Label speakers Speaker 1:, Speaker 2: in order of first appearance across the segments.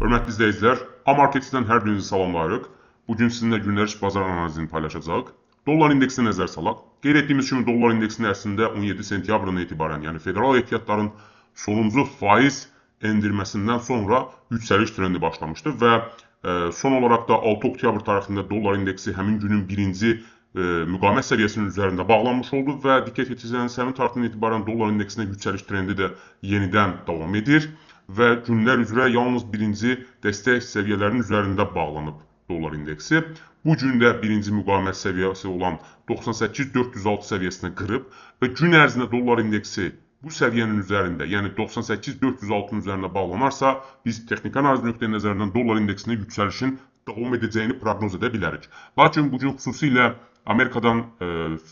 Speaker 1: Hörmətli izləyicilər, A-Marketdən hər birinizi salamlayırıq. Bugün sizinlə günləlik bazar analizini paylaşacağıq. Dollar indeksinə nəzər salaq. Qeyd etdiyimiz kimi dollar indeksinin əslində 17 sentyabrdan etibarən, yəni federal ehtiyatların sonuncu faiz endirməsindən sonra yüksəliş trendi başlamışdı və son olaraq da 6 oktyabr tarixində dollar indeksi həmin günün birinci müqavimət səviyyəsinin üzərində bağlanmış oldu və diqqət yetirsəniz, həmin tarixdən etibarən dollar indeksində yüksəliş trendi də yenidən davam edir və günlər üzrə yalnız birinci dəstək səviyyələrinin üzərində bağlanıb dollar indeksi. Bu gün də birinci müqavimət səviyyəsi olan 98.406 səviyyəsini qırıb və gün ərzində dollar indeksi bu səviyyənin üzərində, yəni 98.406-nın üzərində bağlanarsa, biz texniki analiz nöqteyi-nəzərindən dollar indeksində yüksəlişin davam edəcəyini proqnoz edə bilərik. Lakin bugün xüsusilə Amerikadan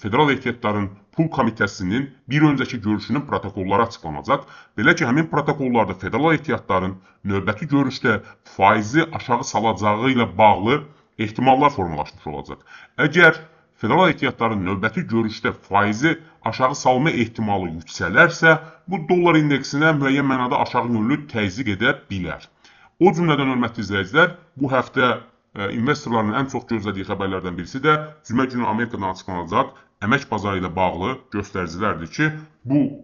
Speaker 1: Federal Ehtiyatların Pul Komitəsinin bir öncəki görüşünün protokolları açıqlanacaq. Belə ki, həmin protokollarda Federal Ehtiyatların növbəti görüşdə faizi aşağı salacağı ilə bağlı ehtimallar formalaşmış olacaq. Əgər Federal Ehtiyatların növbəti görüşdə faizi aşağı salma ehtimalı yüksələrsə, bu dollar indeksinə müəyyən mənada aşağı yönlü təzyiq edə bilər. O cümlədən, hörmətli izləyicilər, bu həftə investorların ən çox gözlədiyi xəbərlərdən birisi də cümə günü Amerikadan açıqlanacaq əmək bazarı ilə bağlı göstəricilərdir ki, bu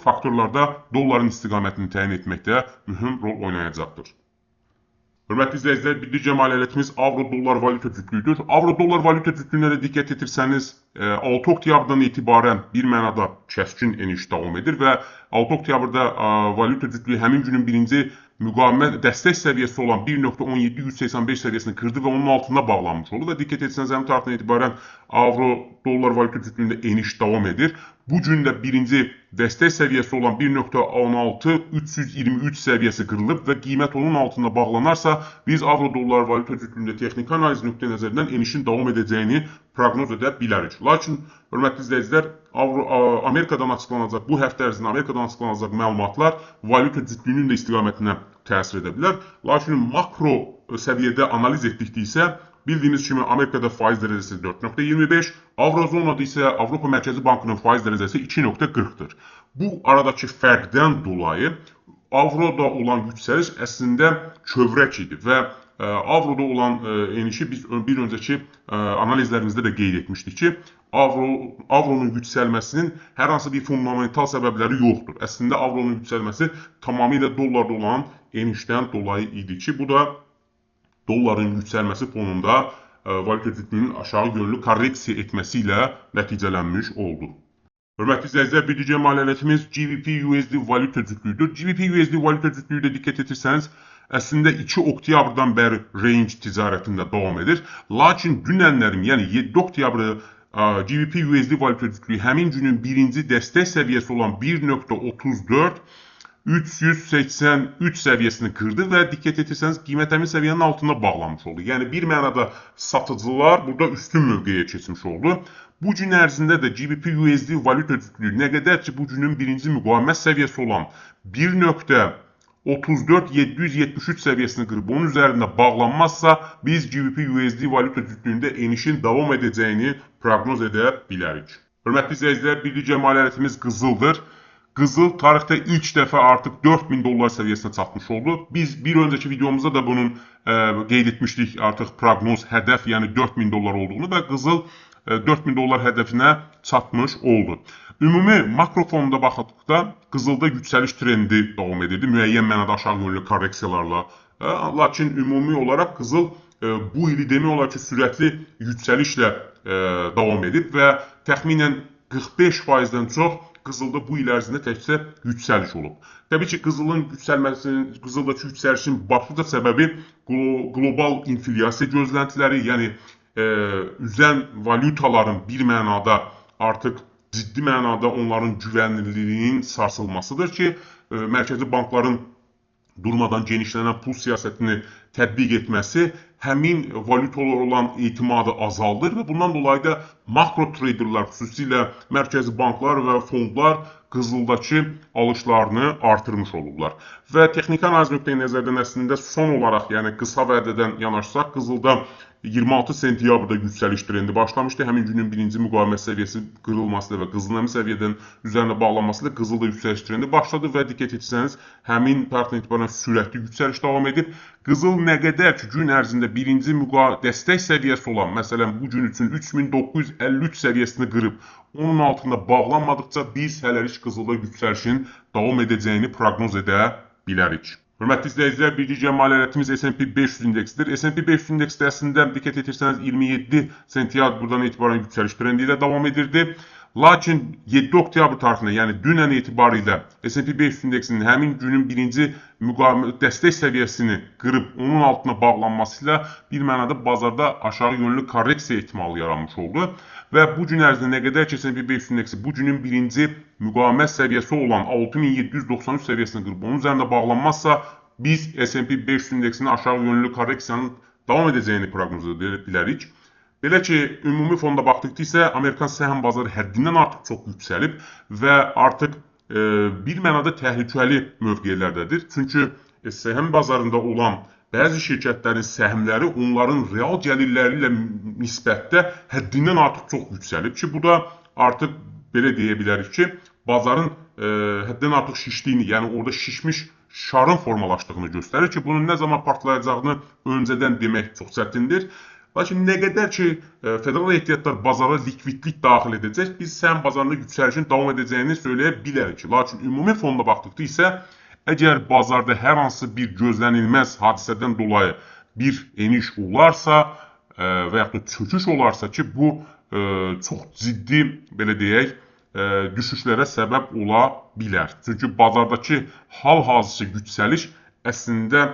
Speaker 1: faktorlarda dolların istiqamətini təyin etməkdə mühüm rol oynayacaqdır. Hörmətli izləyicilər, bir digər maliyyətimiz avro-dollar valyuta cütlüyüdür. Avro-dollar valyuta cütlüyünə də diqqət etirsəniz, 6 oktyabrdan etibarən bir mənada kəskin eniş davam edir və 6 oktyabırda valyuta cütlüyü həmin günün birinci müqavimət dəstək səviyyəsi olan 1.17185 səviyyəsini qırdı və onun altında bağlanmış oldu və diqqət etsəniz, həmin tarixdən etibarən avro-dollar valyuta cütlüyündə eniş davam edir. Bu gün də birinci dəstək səviyyəsi olan 1.16323 səviyyəsi qırılıb və qiymət onun altında bağlanarsa, biz avro-dollar valyuta cütlüyündə texniki analiz nöqteyi-nəzərindən enişin davam edəcəyini proqnoz edə bilərik. Lakin, hörmətli izləyicilər, Amerikadan açıqlanacaq, bu həftə ərzində Amerikadan açıqlanacaq məlumatlar valyuta cütlüyünün də istiqamətinə təsir edə bilər. Lakin makro səviyyədə analiz etdikdə isə bildiyimiz kimi Amerikada faiz dərəcəsi 4.25, Avrozonada isə Avropa Mərkəzi Bankının faiz dərəcəsi 2.40-dır. Bu aradakı fərqdən dolayı avroda olan yüksəliş əslində kövrək idi və avroda olan enişi biz bir öncəki analizlərimizdə də qeyd etmişdik ki, avronun yüksəlməsinin hər hansı bir fundamental səbəbləri yoxdur. Əslində avronun yüksəlməsi tamamilə dollarda olan enişdən dolayı idi ki, bu da dolların yüksəlməsi fonunda valyuta cütlüyünün aşağı yönlü korreksiya etməsi ilə nəticələnmiş oldu. Hörmətli izləyicilər, bir digər maliyyətimiz GBP-USD valyuta cütlüyüdür. GBP-USD valyuta cütlüyü də diqqət etirsəniz, əslində 2 oktyabrdan bəri range ticarətində davam edir. Lakin dünənlərin, yəni 7 oktyabr GBP-USD valyuta cütlüyü həmin günün birinci dəstək səviyyəsi olan 1.34 383 səviyyəsini qırdı və diqqət etirsəniz, qiymət həmin səviyyənin altında bağlanmış oldu. Yəni, bir mənada satıcılar burada üstün mövqeyə keçmiş oldu. Bu gün ərzində də GBP-USD valyuta cütlüyü nə qədər ki, bu günün birinci müqavimət səviyyəsi olan 1.34.773 səviyyəsini qırıb, onun üzərində bağlanmazsa, biz GBP-USD valyuta cütlüyündə enişin davam edəcəyini proqnoz edə bilərik. Hörmətli izləyicilər, bir digər maliyyətimiz qızıldır. Qızıl tarixdə ilk dəfə artıq 4000 dollar səviyyəsinə çatmış oldu. Biz bir öncəki videomuzda da bunun qeyd etmişdik artıq proqnoz, hədəf, yəni 4000 dollar olduğunu və qızıl 4000 dollar hədəfinə çatmış oldu. Ümumi makrofonda baxdıqda qızılda yüksəliş trendi davam edirdi, müəyyən mənada aşağı yönlü korreksiyalarla. Lakin ümumi olaraq qızıl bu ili demək olar ki, sürətli yüksəlişlə davam edib və təxminən 45%-dən çox qızılda bu il ərzində təkcə yüksəliş olub. Təbii ki, qızıldakı yüksəlişin başlıca səbəbi qlobal inflyasiya gözləntiləri, yəni üzən valyutaların bir mənada artıq ciddi mənada onların güvənilirliyinin sarsılmasıdır ki, mərkəzi bankların durmadan genişlənən pul siyasətini tətbiq etməsi həmin valyutalar olan etimadı azaldır və bundan dolayı da makro traderlar, xüsusilə mərkəzi banklar və fondlar qızıldakı alışlarını artırmış olurlar. Və texniki analiz nöqteyi nəzərdən əslində son olaraq, yəni qısa vədədən yanaşsaq, qızılda 26 sentyabrda yüksəliş trendi başlamışdı. Həmin günün birinci müqavimət səviyyəsi qırılması və qızılnəmi səviyyədən üzərinə bağlanması ilə qızılda yüksəliş trendi başladı və diqqət etsəniz, həmin tarixdən etibarən sürətli yüksəliş davam edib. Qızıl nə qədər ki, gün ərzində birinci dəstək səviyyəsi olan, məsələn, bu gün üçün 3953 səviyyəsini qırıb, onun altında bağlanmadıqca biz hələlik qızılda yüksəlişin davam edəcəyini proqnoz edə bilərik. Hörmətli izləyicilər, bir digər maliyyə ələtimiz S&P 500 indeksidir. S&P 500 indeksi əslində diqqət etirsəniz 27 sentyabrdan etibarən yüksəliş trendi ilə davam edirdi. Lakin 7 oktyabr tarixində, yəni dünən etibarilə S&P 500 indeksinin həmin günün birinci dəstək səviyyəsini qırıb onun altına bağlanması ilə bir mənada bazarda aşağı yönlü korreksiya ehtimalı yaranmış oldu. Və bu gün ərzində nə qədər ki S&P 500 indeksi bu günün birinci müqavimət səviyyəsi olan 6793 səviyyəsini qırıb onun üzərində bağlanmazsa, biz S&P 500 indeksinin aşağı yönlü korreksiyanın davam edəcəyini proqnoz edə bilərik. Belə ki, ümumi fonda baxdıqda isə Amerikan səhm bazarı həddindən artıq çox yüksəlib və artıq bir mənada təhlükəli mövqelərdədir. Çünki səhm bazarında olan bəzi şirkətlərin səhmləri onların real gəlirləri ilə nisbətdə həddindən artıq çox yüksəlib ki, bu da artıq belə deyə bilərik ki, bazarın həddindən artıq şişdiyini, yəni orada şişmiş şarın formalaşdığını göstərir ki, bunun nə zaman partlayacağını öncədən demək çox çətindir. Lakin nə qədər ki, federal ehtiyatlar bazara likvidlik daxil edəcək, biz səhm bazarında yüksəlişin davam edəcəyini söyləyə bilərik. Lakin ümumi fonda baxdıqda isə, əgər bazarda hər hansı bir gözlənilməz hadisədən dolayı bir eniş olarsa və yaxud da çöküş olarsa ki, bu çox ciddi, belə deyək, düşüşlərə səbəb ola bilər. Çünki bazardakı hal-hazırki yüksəliş əslində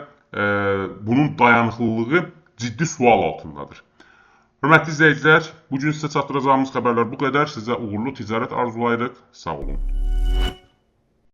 Speaker 1: bunun dayanıqlılığı ciddi sual altındadır. Hörmətli izləyicilər, bugün sizə çatdıracağımız xəbərlər bu qədər. Sizə uğurlu ticarət arzulayırıq. Sağ olun.